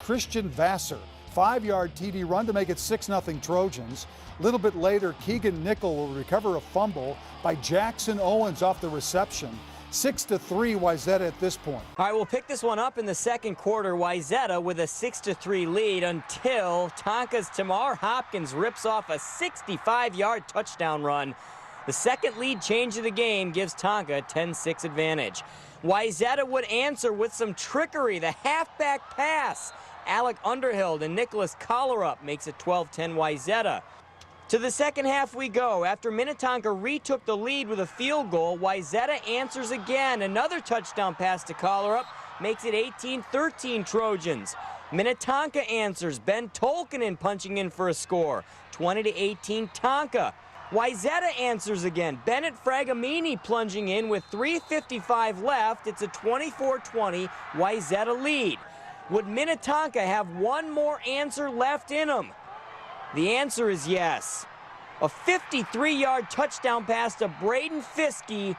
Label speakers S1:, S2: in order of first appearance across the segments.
S1: Christian Vassar, 5-yard TD run to make it 6-0 Trojans. A little bit later, Keegan Nickel will recover a fumble by Jackson Owens off the reception. 6-3 Wayzata at this point.
S2: All right, we'll pick this one up in the second quarter. Wayzata with a 6-3 lead until Tonka's Tamar Hopkins rips off a 65-yard touchdown run. The second lead change of the game gives Tonka a 10-6 advantage. Wayzata would answer with some trickery. The halfback pass. Alec Underhill to Nicholas Collerup makes it 12-10 Wayzata. To the second half we go. After Minnetonka retook the lead with a field goal, Wayzata answers again. Another touchdown pass to Collerup makes it 18-13 Trojans. Minnetonka answers. Ben Tolkinen punching in for a score. 20-18 Tonka. Wayzata answers again. Bennett Fragamini plunging in with 3:55 left. It's a 24-20 Wayzata lead. Would Minnetonka have one more answer left in them? The answer is yes. A 53-yard touchdown pass to Braden Fiske,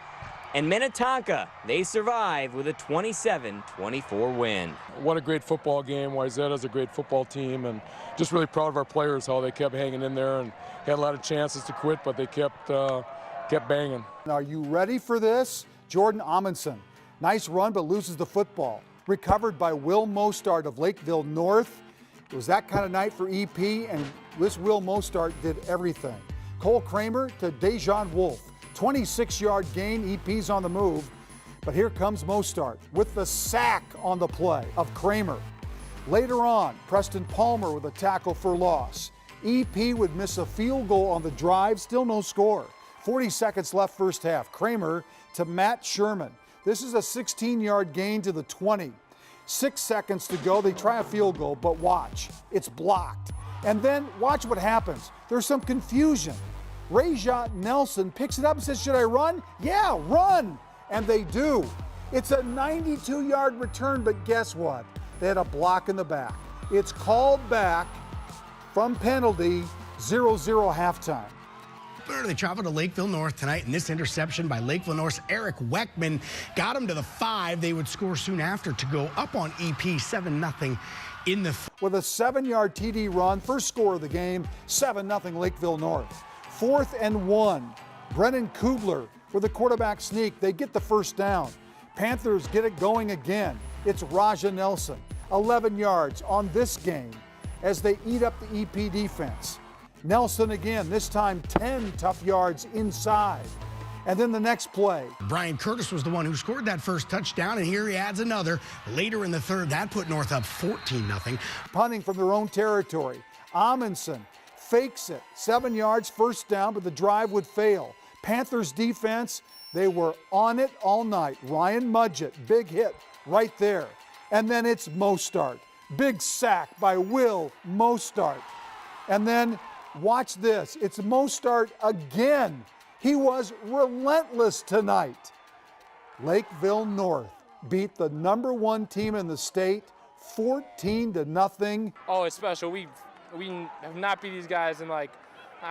S2: and Minnetonka, they survive with a 27-24 win.
S3: What a great football game. Wayzata's a great football team, and just really proud of our players, how they kept hanging in there and had a lot of chances to quit, but they kept banging.
S1: Are you ready for this? Jordan Amundsen, nice run but loses the football. Recovered by Will Mostart of Lakeville North. It was that kind of night for EP, and this Will Mostart did everything. Cole Kramer to Dejan Wolf. 26-yard gain, EP's on the move. But here comes Mostart with the sack on the play of Kramer. Later on, Preston Palmer with a tackle for loss. EP would miss a field goal on the drive, still no score. 40 seconds left first half. Kramer to Matt Sherman. This is a 16-yard gain to the 20. 6 seconds to go. They try a field goal, but watch. It's blocked. And then watch what happens. There's some confusion. Rajat Nelson picks it up and says, should I run? Yeah, run. And they do. It's a 92-yard return, but guess what? They had a block in the back. It's called back from penalty, 0-0 halftime.
S4: They travel to Lakeville North tonight, and this interception by Lakeville North's Eric Weckman got them to the 5. They would score soon after to go up on EP 7-0 in the.
S1: With a 7-yard TD run, first score of the game, 7-0 Lakeville North. 4th and 1. Brennan Kugler with a quarterback sneak. They get the first down. Panthers get it going again. It's Raja Nelson, 11 yards on this game as they eat up the EP defense. Nelson again, this time 10 tough yards inside. And then the next play.
S4: Brian Curtis was the one who scored that first touchdown, and here he adds another. Later in the third, that put North up 14-0.
S1: Punting from their own territory. Amundsen fakes it. 7 yards, first down, but the drive would fail. Panthers defense, they were on it all night. Ryan Mudgett, big hit right there. And then it's Mostart. Big sack by Will Mostart. And then watch this. It's Mostart again. He was relentless tonight. Lakeville North beat the #1 team in the state 14-0.
S5: Oh, it's special. We have not beat these guys in I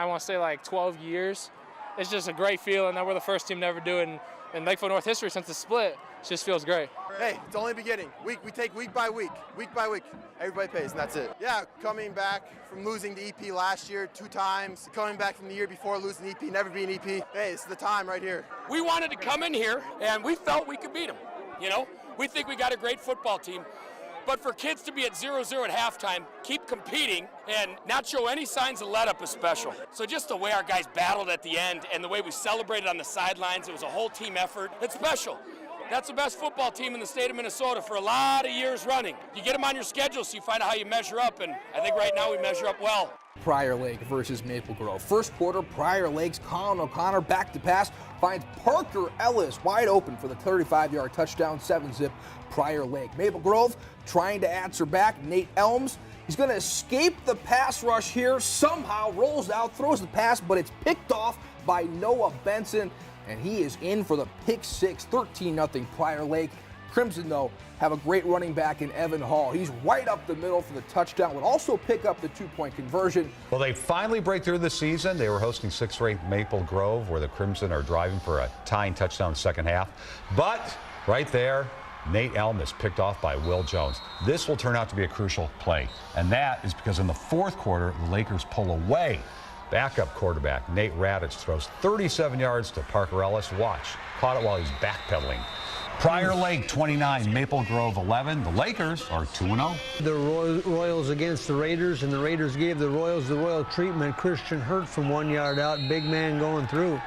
S5: want to say 12 years. It's just a great feeling that we're the first team to ever do it in Lakeville North history since the split. It just feels great.
S6: Hey, it's only the beginning. We take week by week. Everybody pays, and that's it. Yeah, coming back from losing to EP last year 2 times, coming back from the year before losing to EP, never beating EP. Hey, it's the time right here.
S7: We wanted to come in here, and we felt we could beat them. You know, we think we got a great football team. But for kids to be at 0-0 at halftime, keep competing, and not show any signs of let-up is special. So just the way our guys battled at the end and the way we celebrated on the sidelines, it was a whole team effort. It's special. That's the best football team in the state of Minnesota for a lot of years running. You get them on your schedule so you find out how you measure up, and I think right now we measure up well.
S8: Prior Lake versus Maple Grove. First quarter, Prior Lake's Colin O'Connor back to pass, finds Parker Ellis wide open for the 35-yard touchdown, 7-zip Prior Lake. Maple Grove trying to answer back. Nate Elms, he's going to escape the pass rush here, somehow rolls out, throws the pass, but it's picked off by Noah Benson, and he is in for the pick 6, 13-0 Prior Lake. Crimson, though, have a great running back in Evan Hall. He's right up the middle for the touchdown, would also pick up the 2-point conversion.
S9: Well, they finally break through the season. They were hosting 6th-ranked Maple Grove, where the Crimson are driving for a tying touchdown second half. But right there, Nate Elm is picked off by Will Jones. This will turn out to be a crucial play, and that is because in the fourth quarter, the Lakers pull away. Backup quarterback Nate Radich throws 37 yards to Parker Ellis. Watch, caught it while he's backpedaling. Prior Lake 29, Maple Grove 11. The Lakers are 2-0.
S10: The Royals against the Raiders, and the Raiders gave the Royals the royal treatment. Christian hurt from 1 yard out, big man going through.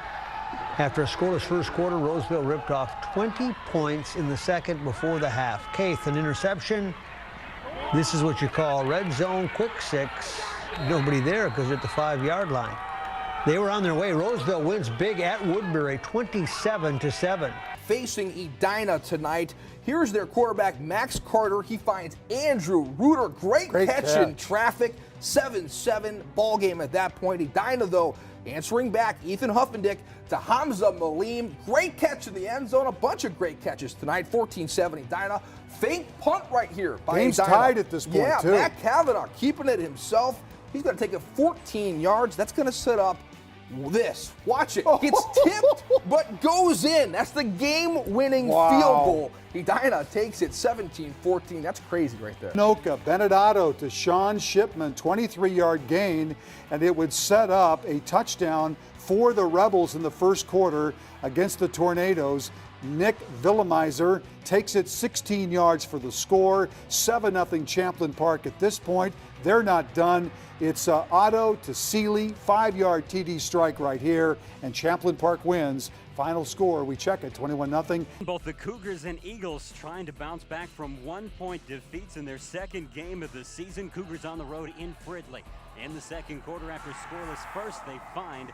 S10: After a scoreless first quarter, Roseville ripped off 20 points in the second before the half. Keith, an interception. This is what you call red zone quick six. Nobody there because they're at the 5 yard line. They were on their way. Roseville wins big at Woodbury, 27-7.
S8: Facing Edina tonight. Here's their quarterback, Max Carter. He finds Andrew Reuter. Great catch in traffic. 7-7 ball game at that point. Edina, though, answering back. Ethan Huffendick to Hamza Malim. Great catch in the end zone. A bunch of great catches tonight. 14-7 Edina. Fake punt right here by
S1: Game's
S8: Edina.
S1: tied at this point, too.
S8: Matt Kavanaugh keeping it himself. He's going to take it 14 yards. That's going to set up this. Watch it. Gets tipped, but goes in. That's the game-winning field goal. Edina takes it 17-14. That's crazy right there.
S1: Noka, Benedetto to Sean Shipman, 23-yard gain, and it would set up a touchdown for the Rebels in the first quarter against the Tornadoes. Nick Villamizer takes it 16 yards for the score. 7-0 Champlin Park at this point. They're not done. It's Otto to Seeley, 5-yard TD strike right here, and Champlin Park wins. Final score, we check it, 21-0.
S11: Both the Cougars and Eagles trying to bounce back from 1-point defeats in their second game of the season. Cougars on the road in Fridley. In the second quarter, after scoreless first, they find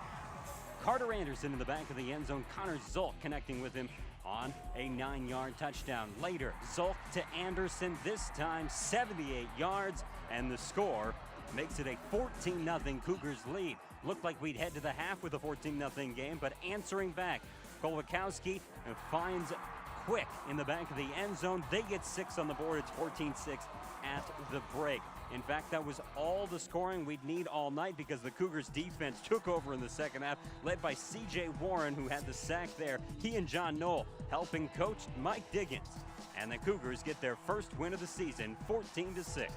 S11: Carter Anderson in the back of the end zone. Connor Zolk connecting with him on a 9-yard touchdown. Later, Zolk to Anderson, this time 78 yards, and the score makes it a 14-0 Cougars lead. Looked like we'd head to the half with a 14-0 game, but answering back, Kolakowski finds Quick in the back of the end zone. They get 6 on the board. It's 14-6 at the break. In fact, that was all the scoring we'd need all night because the Cougars defense took over in the second half, led by C.J. Warren, who had the sack there. He and John Knoll helping coach Mike Diggins. And the Cougars get their first win of the season, 14-6.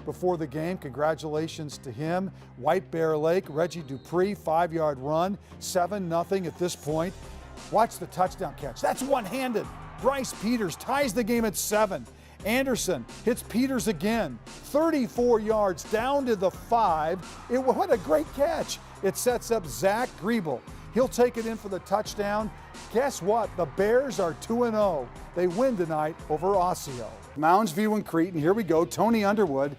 S1: Before the game, congratulations to him. White Bear Lake, Reggie Dupree, 5-yard run, 7-0 at this point. Watch the touchdown catch. That's one-handed. Bryce Peters ties the game at 7. Anderson hits Peters again, 34 yards down to the 5. What a great catch. It sets up Zach Griebel. He'll take it in for the touchdown. Guess what? The Bears are 2-0. They win tonight over Osseo. Mounds View and Cretin. Here we go. Tony Underwood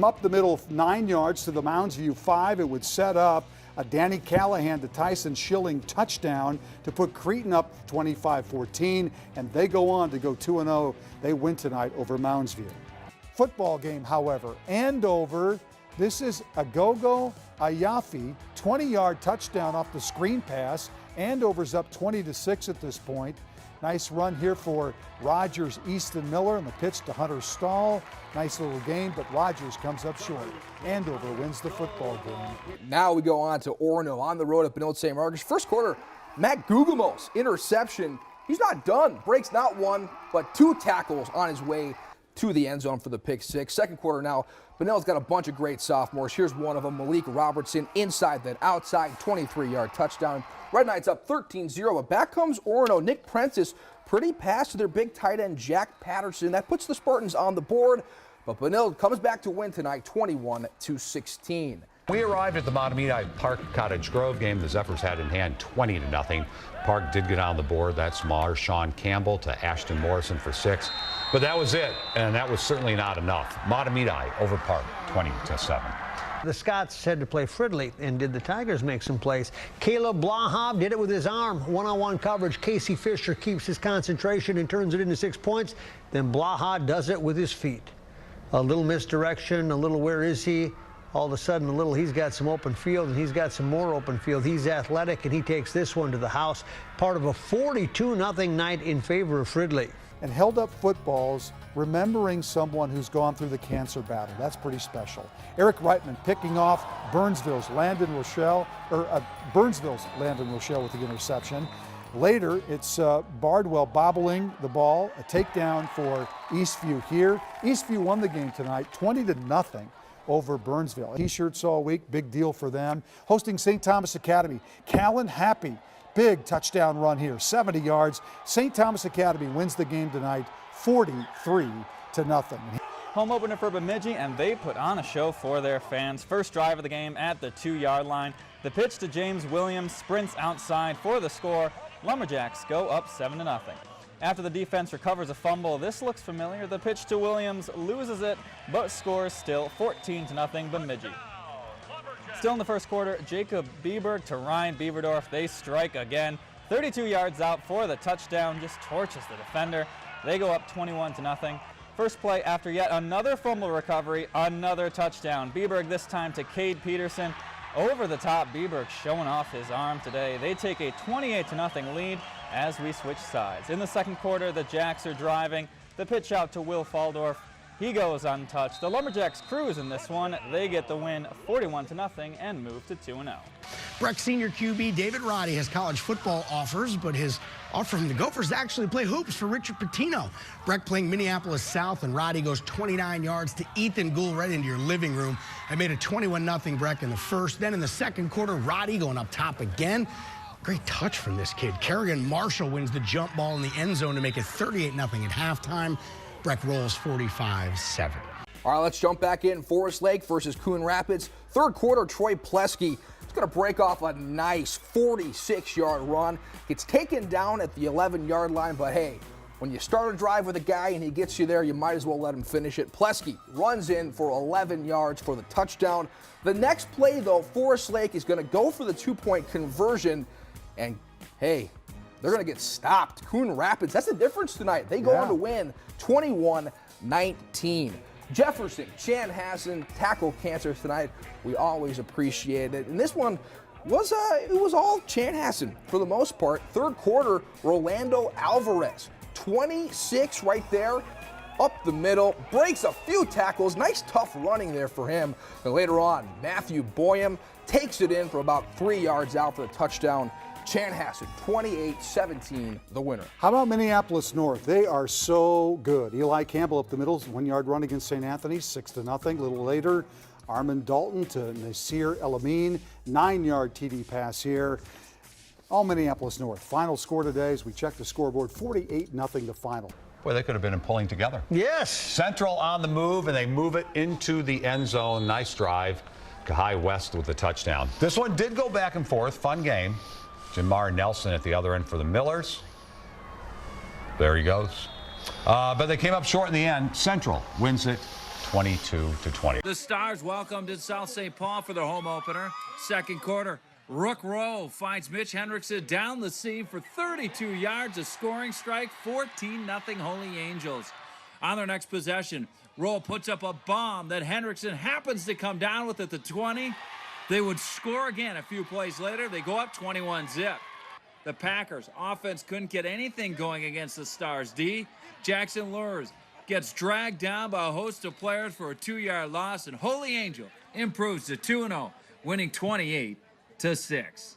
S1: up the middle, 9 yards to the Mounds View 5. It would set up a Danny Callahan to Tyson Schilling touchdown to put Cretin up 25-14, and they go on to go 2-0. They win tonight over Mounds View. Football game, however, Andover. This is Agogo Ayafi, 20-yard touchdown off the screen pass. Andover's up 20-6 at this point. Nice run here for Rogers, Easton Miller, and the pitch to Hunter Stahl. Nice little game, but Rogers comes up short. Andover wins the football game.
S8: Now we go on to Orono on the road at Benilde-St. Marcus. First quarter, Matt Gugamos, interception. He's not done. Breaks not one, but 2 tackles on his way to the end zone for the pick 6. Second quarter now, Benilde's got a bunch of great sophomores. Here's one of them, Malik Robertson, inside that outside, 23-yard touchdown. Red Knights up 13-0, but back comes Orono. Nick Prentice, pretty pass to their big tight end, Jack Patterson. That puts the Spartans on the board, but Benilde comes back to win tonight, 21-16.
S9: We arrived at the Mahtomedi Park Cottage Grove game. The Zephyrs had in hand 20-0. Park did get on the board. That's Marshawn Campbell to Ashton Morrison for 6. But that was it, and that was certainly not enough. Mahtomedi over Park, 20-7.
S10: The Scots had to play Fridley, and did the Tigers make some plays? Caleb Blahab did it with his arm. One-on-one coverage. Casey Fisher keeps his concentration and turns it into 6 points. Then Blahab does it with his feet. A little misdirection, a little where is he? All of a sudden, a little he's got some open field, and he's got some more open field. He's athletic, and he takes this one to the house. Part of a 42-0 night in favor of Fridley.
S1: And held up footballs, remembering someone who's gone through the cancer battle. That's pretty special. Eric Reitman picking off Burnsville's Landon Rochelle with the interception. Later, it's Bardwell bobbling the ball, a takedown for Eastview here. Eastview won the game tonight, 20-0 over Burnsville. T-shirts all week, big deal for them. Hosting St. Thomas Academy, Callan Happy, big touchdown run here, 70 yards. St. Thomas Academy wins the game tonight, 43-0.
S12: Home opener for Bemidji, and they put on a show for their fans. First drive of the game at the 2-yard line. The pitch to James Williams, sprints outside for the score. Lumberjacks go up 7-0. After the defense recovers a fumble, this looks familiar. The pitch to Williams loses it, but scores still 14-0 Bemidji. Still in the first quarter, Jacob Bieberg to Ryan Beaverdorf. They strike again. 32 yards out for the touchdown, just torches the defender. They go up 21-0. First play after yet another fumble recovery, another touchdown. Bieberg this time to Cade Peterson. Over the top, Bieberg showing off his arm today. They take a 28-0 lead as we switch sides. In the second quarter, the Jacks are driving. The pitch out to Will Faldorf. He goes untouched. The Lumberjacks cruise in this one. They get the win 41-0 and move to 2-0.
S4: Breck senior QB David Roddy has college football offers, but his offer from the Gophers to actually play hoops for Richard Pitino. Breck playing Minneapolis South, and Roddy goes 29 yards to Ethan Gould right into your living room. I made a 21-0 Breck in the first. Then in the second quarter, Roddy going up top again. Great touch from this kid. Kerrigan Marshall wins the jump ball in the end zone to make it 38-0 at halftime. Breck rolls 45-7.
S8: All right, let's jump back in. Forest Lake versus Coon Rapids. Third quarter, Troy Plesky is going to break off a nice 46-yard run. Gets taken down at the 11-yard line, but hey, when you start a drive with a guy and he gets you there, you might as well let him finish it. Plesky runs in for 11 yards for the touchdown. The next play, though, Forest Lake is going to go for the two-point conversion, and hey, they're going to get stopped. Coon Rapids, that's the difference tonight. They go on to win 21-19. Jefferson, Chanhassen, tackle cancers tonight. We always appreciate it. And this one was it was all Chanhassen for the most part. Third quarter, Rolando Alvarez, 26 right there, up the middle, breaks a few tackles. Nice tough running there for him. And later on, Matthew Boyum takes it in for about 3 yards out for the touchdown. Chanhassen, 28-17, the winner.
S1: How about Minneapolis North? They are so good. Eli Campbell up the middle, 1-yard run against St. Anthony, 6-0. A little later, Armand Dalton to Nasir El-Amin, 9-yard TD pass here. All Minneapolis North. Final score today as we check the scoreboard, 48-0 the final.
S9: Boy, they could have been pulling together.
S10: Yes.
S9: Central on the move, and they move it into the end zone. Nice drive. Kahai West with the touchdown. This one did go back and forth. Fun game. Jamar Nelson at the other end for the Millers. There he goes. But they came up short in the end. Central wins it 22-20.
S13: The Stars welcomed South St. Paul for their home opener. Second quarter, Rook Rowe finds Mitch Hendrickson down the seam for 32 yards, a scoring strike, 14-0 Holy Angels. On their next possession, Rowe puts up a bomb that Hendrickson happens to come down with at the 20. They would score again a few plays later. They go up 21-0. The Packers offense couldn't get anything going against the Stars D. Jackson Lures gets dragged down by a host of players for a 2-yard loss, and Holy Angel improves to 2-0, winning 28-6.